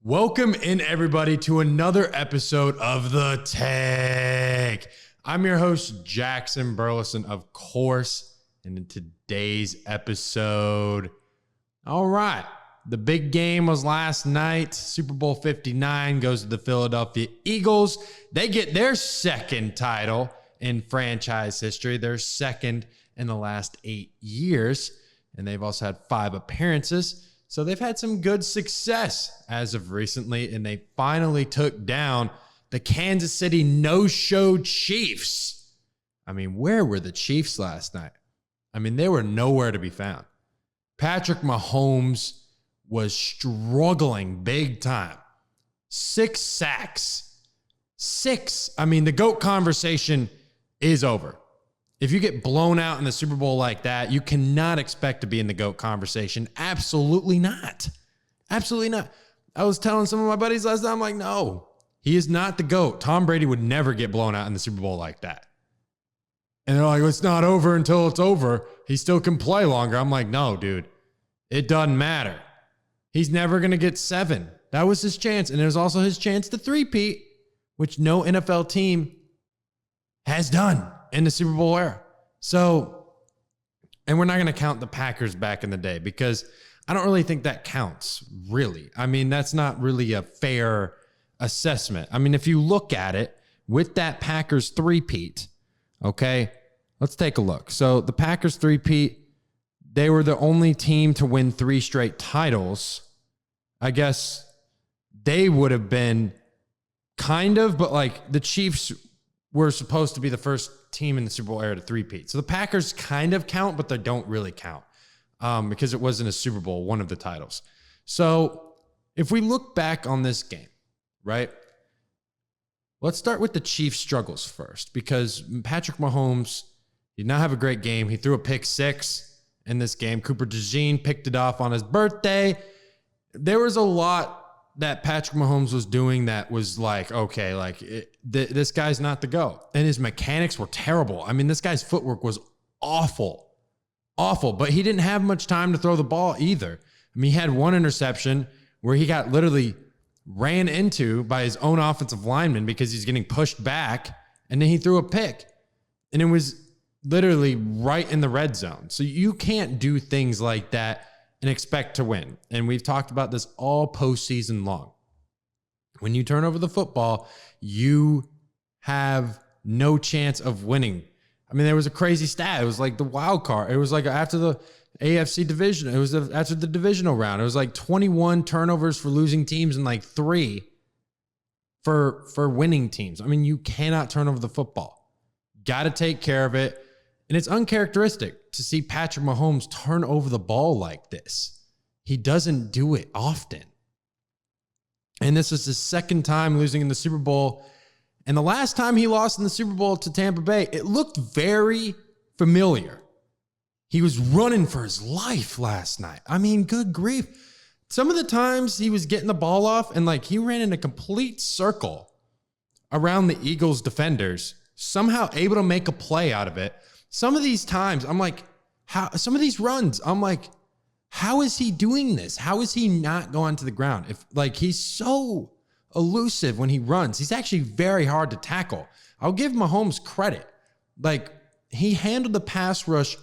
Welcome in, everybody, to another episode of The Take. I'm your host, Jackson Burleson, of course, and in today's episode, all right, the big game was last night. Super Bowl 59 goes to the Philadelphia Eagles. They get their second title in franchise history, their second in the last 8 years, and they've also had 5 appearances. So they've had some good success as of recently, and they finally took down the Kansas City no-show Chiefs. I mean, where were the Chiefs last night? I mean, they were nowhere to be found. Patrick Mahomes was struggling big time. 6 sacks. 6. I mean, the GOAT conversation is over. If you get blown out in the Super Bowl like that, you cannot expect to be in the GOAT conversation. Absolutely not. Absolutely not. I was telling some of my buddies last night, I'm like, no, he is not the GOAT. Tom Brady would never get blown out in the Super Bowl like that. And they're like, it's not over until it's over. He still can play longer. I'm like, no, dude, it doesn't matter. He's never going to get 7. That was his chance. And it was also his chance to three-peat, which no NFL team has done in the Super Bowl era. So, and we're not going to count the Packers back in the day because I don't really think that counts, really. I mean, that's not really a fair assessment. I mean, if you look at it with that Packers three-peat, okay, let's take a look. So the Packers three-peat, they were the only team to win 3 straight titles. I guess they would have been kind of, but like the Chiefs were supposed to be the first team in the Super Bowl era to three-peat. So the Packers kind of count, but they don't really count because it wasn't a Super Bowl, one of the titles. So if we look back on this game, right, let's start with the Chiefs' struggles first because Patrick Mahomes did not have a great game. He threw a pick 6 in this game. Cooper DeJean picked it off on his birthday. There was a lot that Patrick Mahomes was doing that was like, okay, like this guy's not the GOAT. And his mechanics were terrible. I mean, this guy's footwork was awful, but he didn't have much time to throw the ball either. I mean, he had one interception where he got literally ran into by his own offensive lineman because he's getting pushed back, and then he threw a pick. And it was literally right in the red zone. So you can't do things like that and expect to win. And we've talked about this all postseason long. When you turn over the football, you have no chance of winning. I mean, there was a crazy stat. It was like the wild card. It was like after the AFC division. It was after the divisional round. It was like 21 turnovers for losing teams and like 3 for winning teams. I mean, you cannot turn over the football. Got to take care of it. And it's uncharacteristic to see Patrick Mahomes turn over the ball like this. He doesn't do it often. And this is his second time losing in the Super Bowl. And the last time he lost in the Super Bowl to Tampa Bay, it looked very familiar. He was running for his life last night. I mean, good grief. Some of the times he was getting the ball off and like he ran in a complete circle around the Eagles defenders, somehow able to make a play out of it. Some of these times, I'm like, some of these runs, I'm like, how is he doing this? How is he not going to the ground? If like he's so elusive when he runs, he's actually very hard to tackle. I'll give Mahomes credit. Like he handled the pass rush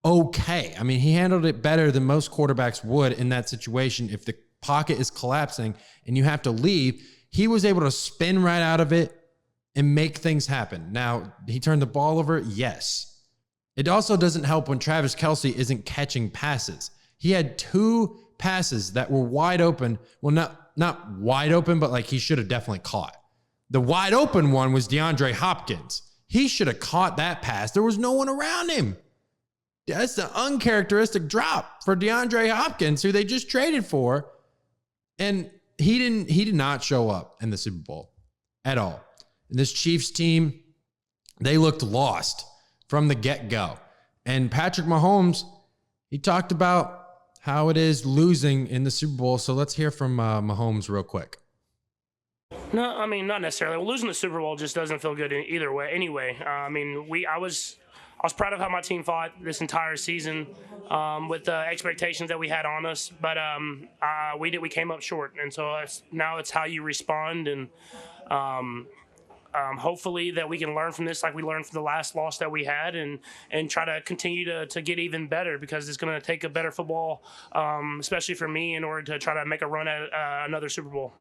okay. I mean, he handled it better than most quarterbacks would in that situation. If the pocket is collapsing and you have to leave, he was able to spin right out of it and make things happen. Now, he turned the ball over, yes. It also doesn't help when Travis Kelce isn't catching passes. He had 2 passes that were wide open. Well, not wide open, but like he should have definitely caught. The wide open one was DeAndre Hopkins. He should have caught that pass. There was no one around him. That's the uncharacteristic drop for DeAndre Hopkins, who they just traded for. And he did not show up in the Super Bowl at all. And this Chiefs team, they looked lost from the get-go. And Patrick Mahomes, he talked about how it is losing in the Super Bowl. So let's hear from Mahomes real quick. No, I mean, not necessarily. Losing the Super Bowl just doesn't feel good either way. Anyway, I mean, I was was proud of how my team fought this entire season with the expectations that we had on us. But we came up short, and so now it's how you respond, and hopefully that we can learn from this like we learned from the last loss that we had, and try to continue to get even better, because it's going to take a better football, especially for me, in order to try to make a run at another Super Bowl.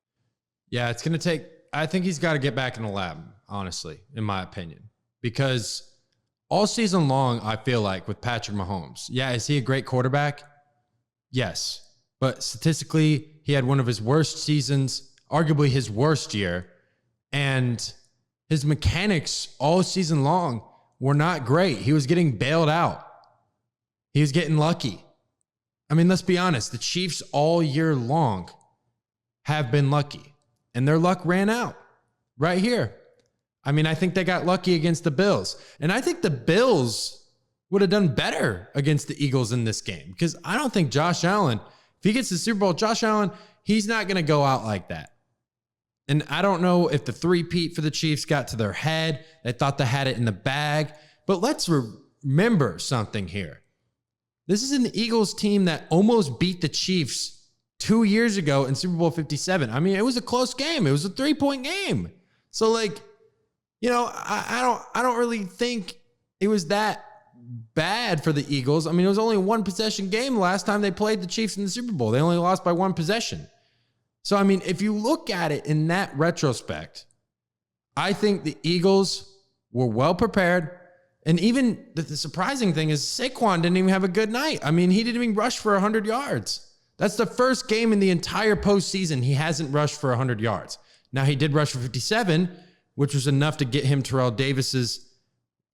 Yeah, it's going to take – I think he's got to get back in the lab, honestly, in my opinion, because all season long, I feel like, with Patrick Mahomes, yeah, is he a great quarterback? Yes. But statistically, he had one of his worst seasons, arguably his worst year, and his mechanics all season long were not great. He was getting bailed out. He was getting lucky. I mean, let's be honest. The Chiefs all year long have been lucky, and their luck ran out right here. I mean, I think they got lucky against the Bills, and I think the Bills would have done better against the Eagles in this game, because I don't think Josh Allen, if he gets the Super Bowl, Josh Allen, he's not going to go out like that. And I don't know if the three-peat for the Chiefs got to their head. They thought they had it in the bag. But let's remember something here. This is an Eagles team that almost beat the Chiefs 2 years ago in Super Bowl 57. I mean, it was a close game. It was a 3-point game. So, like, you know, I don't really think it was that bad for the Eagles. I mean, it was only a one-possession game last time they played the Chiefs in the Super Bowl. They only lost by one possession. So, I mean, if you look at it in that retrospect, I think the Eagles were well prepared. And even the surprising thing is Saquon didn't even have a good night. I mean, he didn't even rush for 100 yards. That's the first game in the entire postseason he hasn't rushed for 100 yards. Now, he did rush for 57, which was enough to get him Terrell Davis's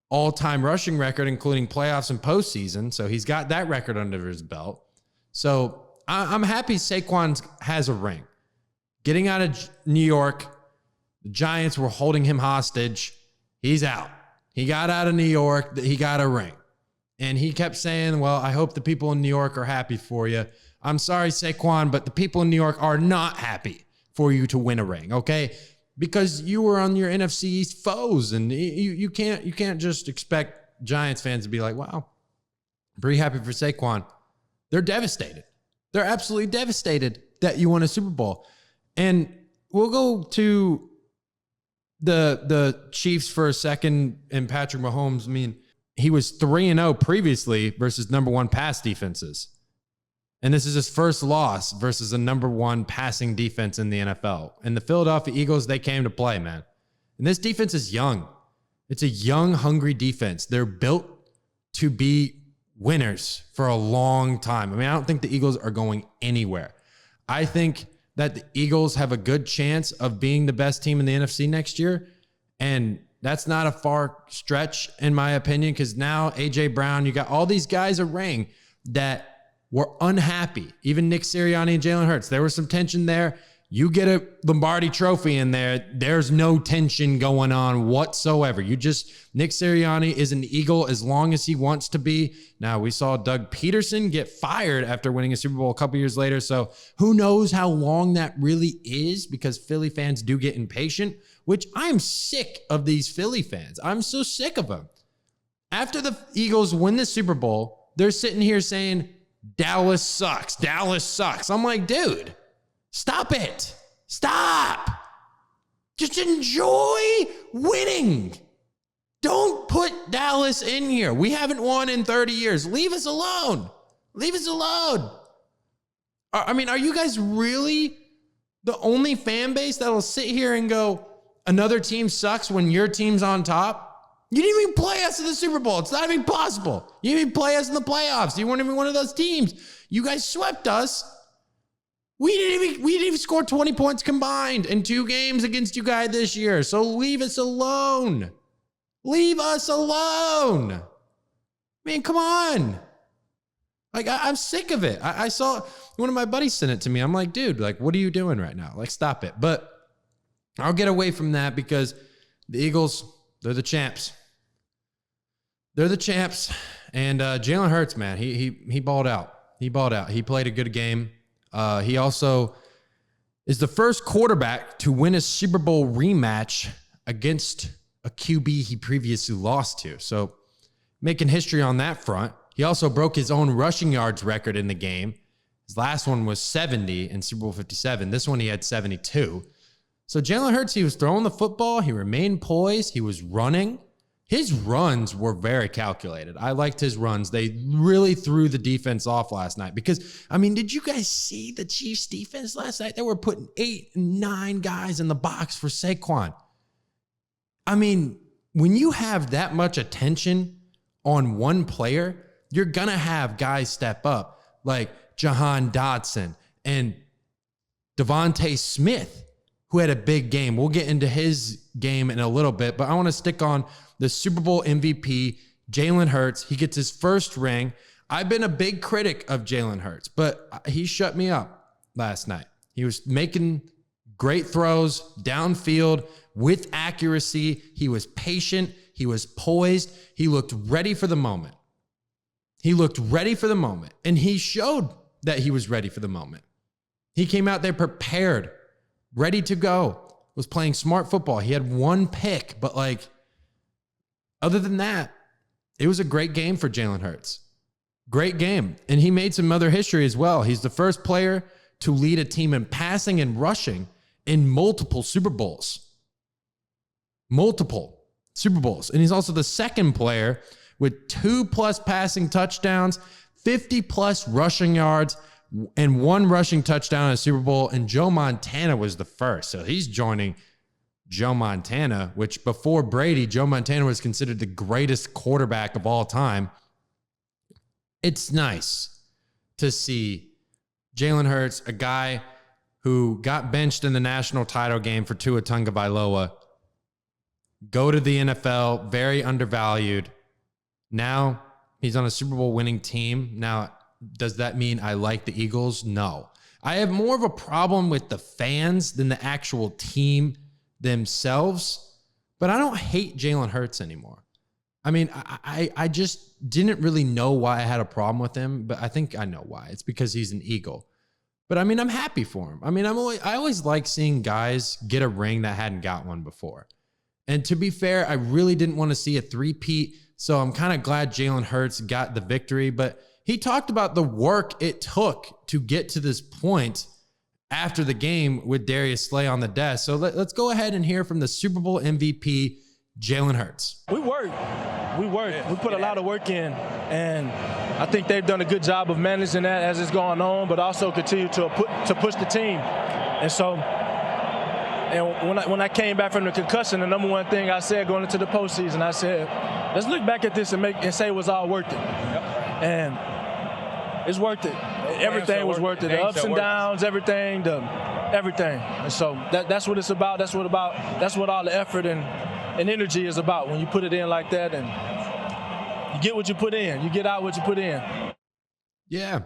all-time rushing record, including playoffs and postseason. So he's got that record under his belt. So I'm happy Saquon has a ring. Getting out of New York, the Giants were holding him hostage. He's out. He got out of New York. He got a ring. And he kept saying, well, I hope the people in New York are happy for you. I'm sorry, Saquon, but the people in New York are not happy for you to win a ring, okay? Because you were on your NFC East foes, and you can't just expect Giants fans to be like, wow, I'm pretty happy for Saquon. They're devastated. They're absolutely devastated that you won a Super Bowl. And we'll go to the Chiefs for a second and Patrick Mahomes. I mean, he was 3-0 previously versus number one pass defenses. And this is his first loss versus a number one passing defense in the NFL. And the Philadelphia Eagles, they came to play, man. And this defense is young. It's a young, hungry defense. They're built to be winners for a long time. I mean, I don't think the Eagles are going anywhere. I think that the Eagles have a good chance of being the best team in the NFC next year. And that's not a far stretch, in my opinion, because now A.J. Brown, you got all these guys a ring that were unhappy. Even Nick Sirianni and Jalen Hurts. There was some tension there. You get a Lombardi trophy in there, there's no tension going on whatsoever. Nick Sirianni is an Eagle as long as he wants to be. Now, we saw Doug Peterson get fired after winning a Super Bowl a couple years later, so who knows how long that really is, because Philly fans do get impatient, which I'm sick of these Philly fans. I'm so sick of them. After the Eagles win the Super Bowl, they're sitting here saying, Dallas sucks. Dallas sucks. I'm like, dude, stop it. Stop. Just enjoy winning. Don't put Dallas in here. We haven't won in 30 years. Leave us alone. Leave us alone. I mean, are you guys really the only fan base that'll sit here and go, another team sucks when your team's on top? You didn't even play us in the Super Bowl. It's not even possible. You didn't even play us in the playoffs. You weren't even one of those teams. You guys swept us. We didn't even score 20 points combined in 2 games against you guys this year. So leave us alone. Leave us alone. I mean, come on. Like, I'm sick of it. I saw one of my buddies send it to me. I'm like, dude, like, what are you doing right now? Like, stop it. But I'll get away from that because the Eagles, they're the champs. They're the champs. And Jalen Hurts, man, he balled out. He balled out. He played a good game. He also is the first quarterback to win a Super Bowl rematch against a QB he previously lost to. So making history on that front. He also broke his own rushing yards record in the game. His last one was 70 in Super Bowl 57. This one he had 72. So Jalen Hurts, he was throwing the football. He remained poised. He was running. His runs were very calculated. I liked his runs. They really threw the defense off last night because, I mean, did you guys see the Chiefs defense last night? They were putting 8, 9 guys in the box for Saquon. I mean, when you have that much attention on one player, you're going to have guys step up like Jahan Dotson and Devontae Smith, who had a big game. We'll get into his game in a little bit, but I want to stick on the Super Bowl MVP, Jalen Hurts. He gets his first ring. I've been a big critic of Jalen Hurts, but he shut me up last night. He was making great throws downfield with accuracy. He was patient. He was poised. He looked ready for the moment. And he showed that he was ready for the moment. He came out there prepared, ready to go, was playing smart football. He had one pick, but other than that, it was a great game for Jalen Hurts. Great game. And he made some other history as well. He's the first player to lead a team in passing and rushing in multiple Super Bowls. And he's also the second player with 2+ passing touchdowns, 50+ rushing yards, and 1 rushing touchdown in a Super Bowl. And Joe Montana was the first. So he's joining Joe Montana, which before Brady, Joe Montana was considered the greatest quarterback of all time. It's nice to see Jalen Hurts, a guy who got benched in the national title game for Tua Tagovailoa, go to the NFL, very undervalued. Now he's on a Super Bowl winning team. Now, does that mean I like the Eagles? No. I have more of a problem with the fans than the actual team themselves, but I don't hate Jalen Hurts anymore. I mean, I just didn't really know why I had a problem with him, but I think I know why. It's because he's an Eagle. But I mean, I'm happy for him. I mean, I always like seeing guys get a ring that hadn't got one before. And to be fair, I really didn't want to see a three-peat, so I'm kind of glad Jalen Hurts got the victory, but he talked about the work it took to get to this point after the game with Darius Slay on the desk. So let's go ahead and hear from the Super Bowl MVP, Jalen Hurts. We worked. We put a lot of work in, and I think they've done a good job of managing that as it's going on, but also continue to push the team. And so, when I came back from the concussion, the number one thing I said going into the postseason, I said, let's look back at this and say it was all worth it. Yep. And it's worth it. Everything was worth it. The ups and downs, everything. And so that's what it's about. That's what all the effort and energy is about. When you put it in like that, and you get what you put in, you get out what you put in. Yeah,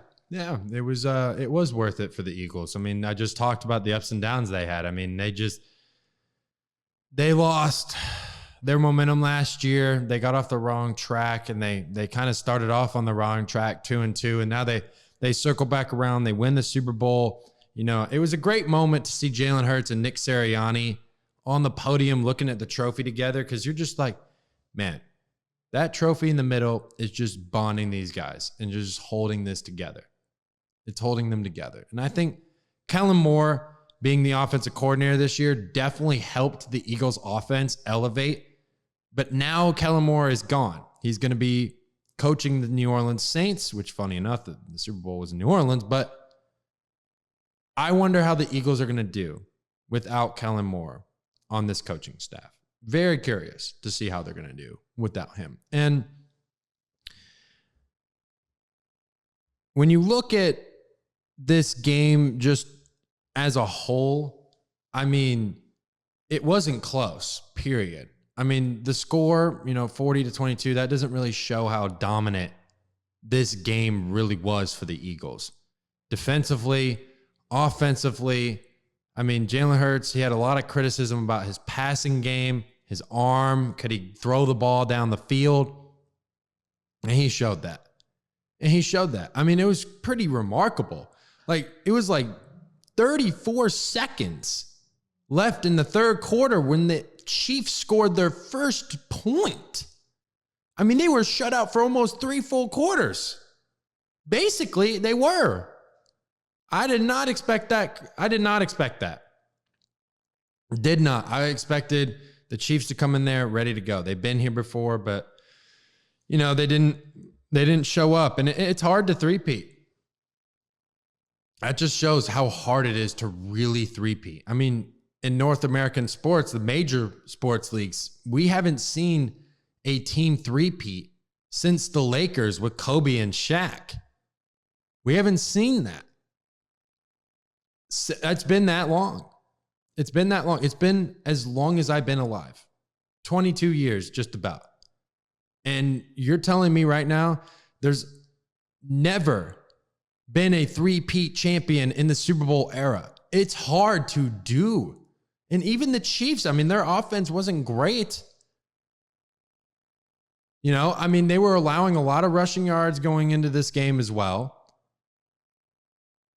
it was worth it for the Eagles. I mean, I just talked about the ups and downs they had. I mean, they lost their momentum last year. They got off the wrong track, and they kind of started off on the wrong track, 2-2, and now they circle back around. They win the Super Bowl. You know, it was a great moment to see Jalen Hurts and Nick Sirianni on the podium looking at the trophy together, because you're just like, man, that trophy in the middle is just bonding these guys and just holding this together. It's holding them together. And I think Kellen Moore being the offensive coordinator this year definitely helped the Eagles offense elevate. But now Kellen Moore is gone. He's going to be coaching the New Orleans Saints, which, funny enough, the Super Bowl was in New Orleans. But I wonder how the Eagles are going to do without Kellen Moore on this coaching staff. Very curious to see how they're going to do without him. And when you look at this game just as a whole, I mean, it wasn't close, period. I mean, the score, 40-22, that doesn't really show how dominant this game really was for the Eagles. Defensively, offensively, I mean, Jalen Hurts, he had a lot of criticism about his passing game, his arm. Could he throw the ball down the field? And he showed that. I mean, it was pretty remarkable. It was 34 seconds left in the third quarter when the Chiefs scored their first point. I mean, they were shut out for almost 3 full quarters. Basically, they were. I did not expect that. Did not. I expected the Chiefs to come in there ready to go. They've been here before, but they didn't show up, and it's hard to three-peat. That just shows how hard it is to really three-peat. I mean, in North American sports, the major sports leagues, we haven't seen a team three-peat since the Lakers with Kobe and Shaq. We haven't seen that. It's been that long. It's been that long. It's been as long as I've been alive. 22 years, just about. And you're telling me right now, there's never been a three-peat champion in the Super Bowl era. It's hard to do. And even the Chiefs, I mean, their offense wasn't great. They were allowing a lot of rushing yards going into this game as well.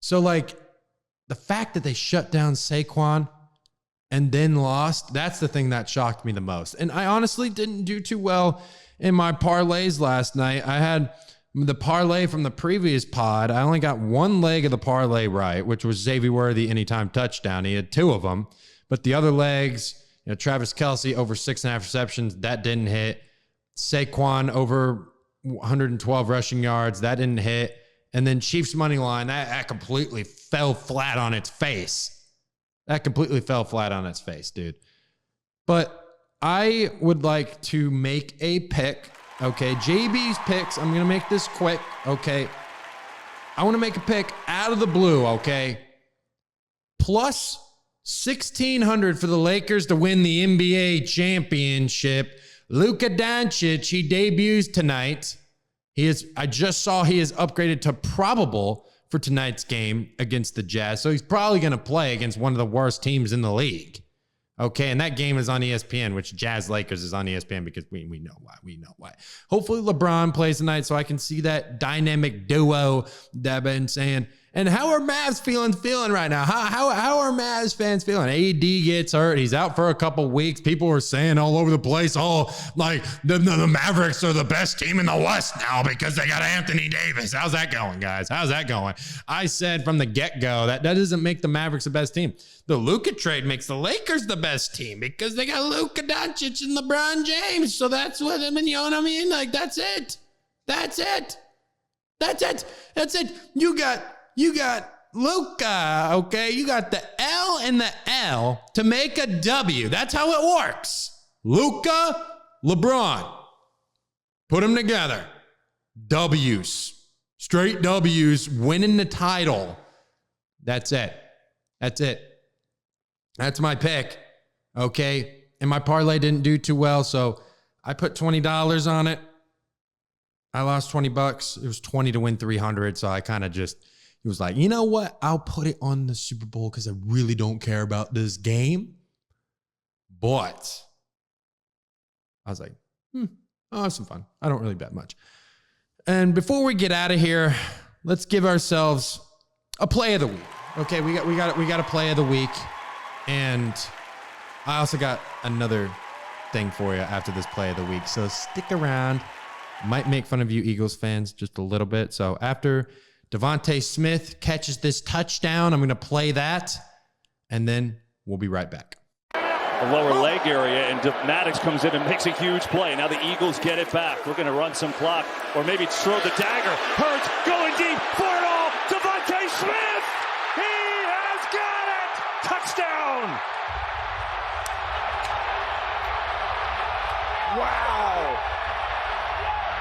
So, the fact that they shut down Saquon and then lost, that's the thing that shocked me the most. And I honestly didn't do too well in my parlays last night. I had the parlay from the previous pod. I only got one leg of the parlay right, which was Xavier Worthy anytime touchdown. He had 2 of them. But the other legs, Travis Kelce over 6.5 receptions, that didn't hit. Saquon over 112 rushing yards, that didn't hit. And then Chiefs money line, that completely fell flat on its face. Dude. But I would like to make a pick. Okay, JB's picks. I'm going to make this quick. Okay. I want to make a pick out of the blue. Okay. Plus 1,600 for the Lakers to win the NBA championship. Luka Doncic, he debuts tonight. I just saw he is upgraded to probable for tonight's game against the Jazz. So he's probably going to play against one of the worst teams in the league. Okay, and that game is on ESPN, which Jazz Lakers is on ESPN because we know why. Hopefully LeBron plays tonight so I can see that dynamic duo that I've been saying. And how are Mavs feeling right now? How are Mavs fans feeling? AD gets hurt. He's out for a couple weeks. People were saying all over the place, the Mavericks are the best team in the West now because they got Anthony Davis. How's that going, guys? How's that going? I said from the get-go that doesn't make the Mavericks the best team. The Luka trade makes the Lakers the best team because they got Luka Doncic and LeBron James. So that's what I mean. You know what I mean? That's it. You got Luka, okay? You got the L and the L to make a W. That's how it works. Luka, LeBron. Put them together. W's. Straight W's, winning the title. That's it. That's my pick, okay? And my parlay didn't do too well, so I put $20 on it. I lost $20. It was 20 to win 300, so I kind of just... He was like, you know what? I'll put it on the Super Bowl because I really don't care about this game. But I was like, I'll have some fun. I don't really bet much. And before we get out of here, let's give ourselves a play of the week. Okay, we got a play of the week. And I also got another thing for you after this play of the week. So stick around. Might make fun of you Eagles fans just a little bit. So after Devontae Smith catches this touchdown, I'm going to play that, and then we'll be right back. The lower leg area, and Maddox comes in and makes a huge play. Now the Eagles get it back. We're going to run some clock, or maybe throw the dagger. Hurts going deep for it all. Devontae Smith! He has got it! Touchdown! Wow!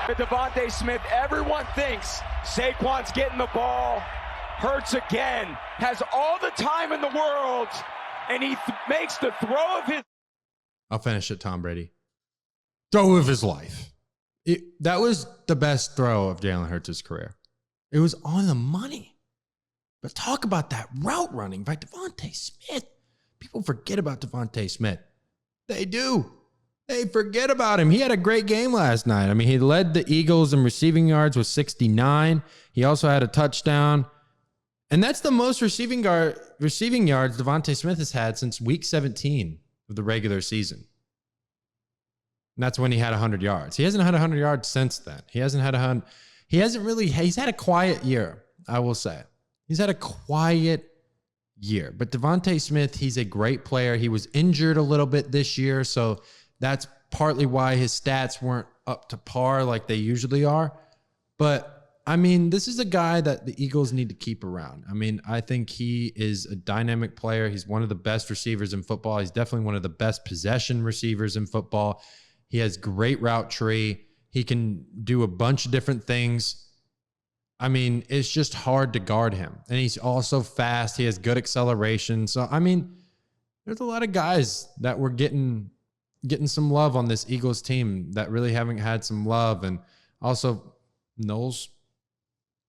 Devontae Smith, everyone thinks Saquon's getting the ball. Hurts again, has all the time in the world, and he makes the throw of his... I'll finish it, Tom Brady. Throw of his life. That was the best throw of Jalen Hurts' career. It was on the money. But talk about that route running by Devontae Smith. People forget about Devontae Smith. They do. They forget about him. He had a great game last night. I mean, he led the Eagles in receiving yards with 69. He also had a touchdown. And that's the most receiving yards Devontae Smith has had since week 17 of the regular season. And that's when he had 100 yards. He hasn't had 100 yards since then. He's had a quiet year, I will say. He's had a quiet year. But Devontae Smith, he's a great player. He was injured a little bit this year, so that's partly why his stats weren't up to par like they usually are. But, I mean, this is a guy that the Eagles need to keep around. I mean, I think he is a dynamic player. He's one of the best receivers in football. He's definitely one of the best possession receivers in football. He has great route tree. He can do a bunch of different things. I mean, it's just hard to guard him. And he's also fast. He has good acceleration. So, I mean, there's a lot of guys that were getting some love on this Eagles team that really haven't had some love. And also, Knowles,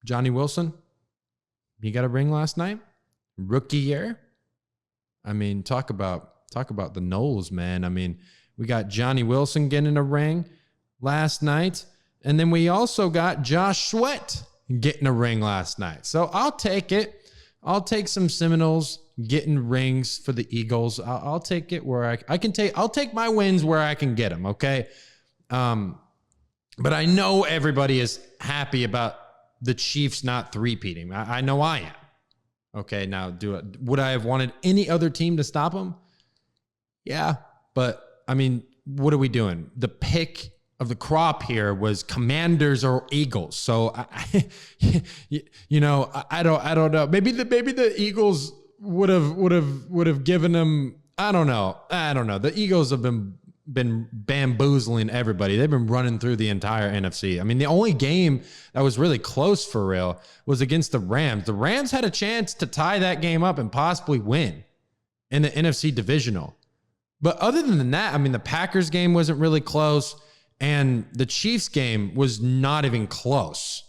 Johnny Wilson, he got a ring last night. Rookie year. I mean, talk about the Knowles, man. I mean, we got Johnny Wilson getting a ring last night. And then we also got Josh Sweat getting a ring last night. So I'll take it. I'll take some Seminoles getting rings for the Eagles. I'll take it where I'll take my wins where I can get them, okay? But I know everybody is happy about the Chiefs not three-peating. I know I am. Okay, now would I have wanted any other team to stop them? Yeah, but I mean, what are we doing? The pick of the crop here was Commanders or Eagles. So I don't know. Maybe the Eagles would have given them. I don't know. The Eagles have been bamboozling everybody. They've been running through the entire NFC. I mean, the only game that was really close for real was against the Rams. The Rams had a chance to tie that game up and possibly win in the NFC divisional. But other than that, I mean, the Packers game wasn't really close, and the Chiefs game was not even close.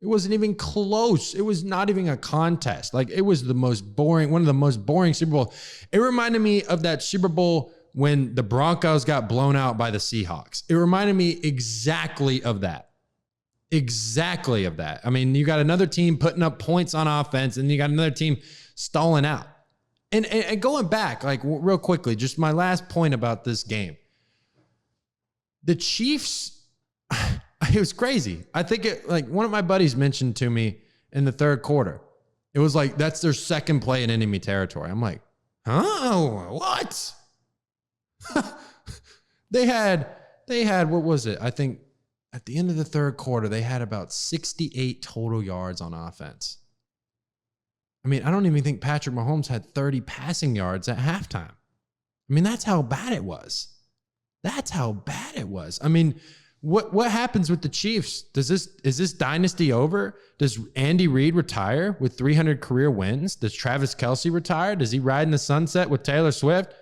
It wasn't even close. It was not even a contest. Like, it was one of the most boring Super Bowl. It reminded me of that Super Bowl when the Broncos got blown out by the Seahawks. It reminded me exactly of that. Exactly of that. I mean, you got another team putting up points on offense, and you got another team stalling out. And going back, like, real quickly, just my last point about this game. The Chiefs, it was crazy. I think one of my buddies mentioned to me in the third quarter, it was like, that's their second play in enemy territory. I'm like, huh? What? They had, what was it? I think at the end of the third quarter, they had about 68 total yards on offense. I mean, I don't even think Patrick Mahomes had 30 passing yards at halftime. I mean, that's how bad it was. I mean, what happens with the Chiefs? Is this dynasty over? Does Andy Reid retire with 300 career wins? Does Travis Kelce retire? Does he ride in the sunset with Taylor Swift?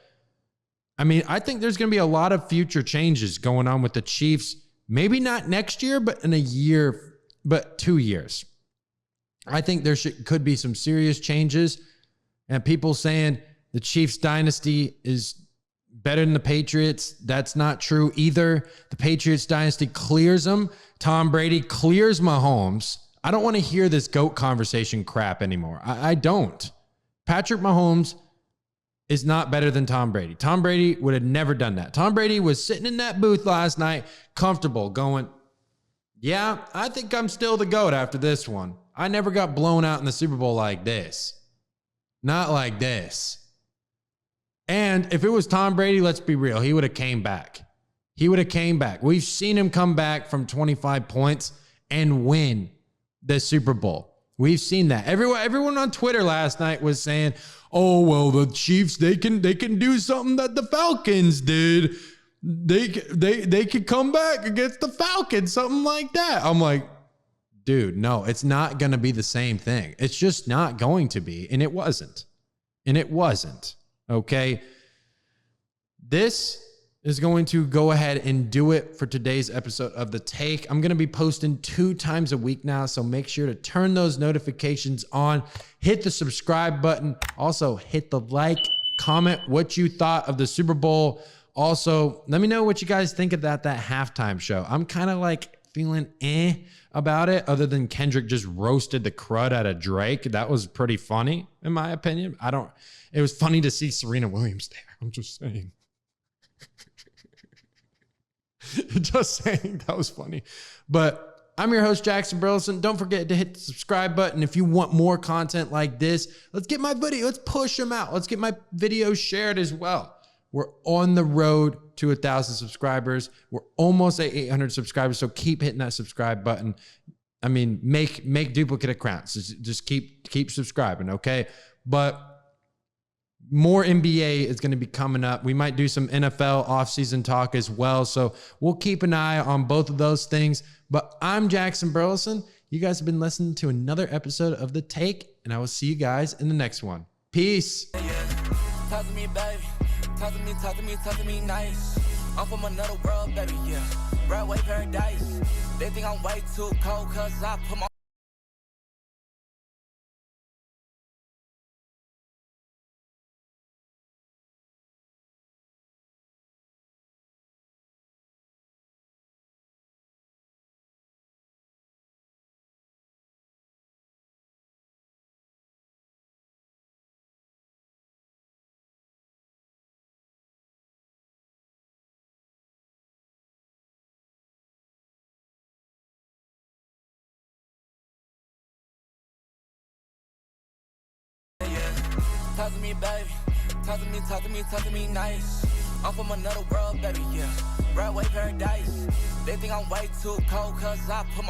I mean, I think there's going to be a lot of future changes going on with the Chiefs. Maybe not next year, but in a year, but 2 years. I think there could be some serious changes, and people saying the Chiefs dynasty is better than the Patriots. That's not true either. The Patriots dynasty clears them. Tom Brady clears Mahomes. I don't want to hear this GOAT conversation crap anymore. I don't. Patrick Mahomes is not better than Tom Brady. Tom Brady would have never done that. Tom Brady was sitting in that booth last night, comfortable, going, yeah, I think I'm still the GOAT after this one. I never got blown out in the Super Bowl like this. Not like this. And if it was Tom Brady, let's be real, he would have came back. We've seen him come back from 25 points and win the Super Bowl. We've seen that. Everyone on Twitter last night was saying, oh, well, the Chiefs, they can do something that the Falcons did. They could come back against the Falcons, something like that. I'm like, dude, no, it's not going to be the same thing. It's just not going to be. And it wasn't. Okay. This is going to go ahead and do it for today's episode of The Take. I'm going to be posting 2 times a week now, so make sure to turn those notifications on. Hit the subscribe button. Also, hit the like, comment what you thought of the Super Bowl. Also, let me know what you guys think of that halftime show. I'm kind of like feeling about it, other than Kendrick just roasted the crud out of Drake. That was pretty funny, in my opinion. It was funny to see Serena Williams there. I'm just saying. Just saying, that was funny. But I'm your host, Jackson Burleson. Don't forget to hit the subscribe button if you want more content like this. Let's get my video. Let's push them out. Let's get my videos shared as well. We're on the road to 1,000 subscribers. We're almost at 800 subscribers. So keep hitting that subscribe button. I mean, make duplicate accounts. Just keep subscribing, okay? But more NBA is going to be coming up. We might do some NFL offseason talk as well. So we'll keep an eye on both of those things. But I'm Jackson Burleson. You guys have been listening to another episode of The Take, and I will see you guys in the next one. Peace. Talk to me, baby. Talk to me nice. I'm from another world, baby, yeah. Broadway paradise. They think I'm way too cold, cause I put my Talk to me, baby. Talk to me nice. I'm from another world, baby, yeah. Broadway paradise. They think I'm way too cold, cause I put my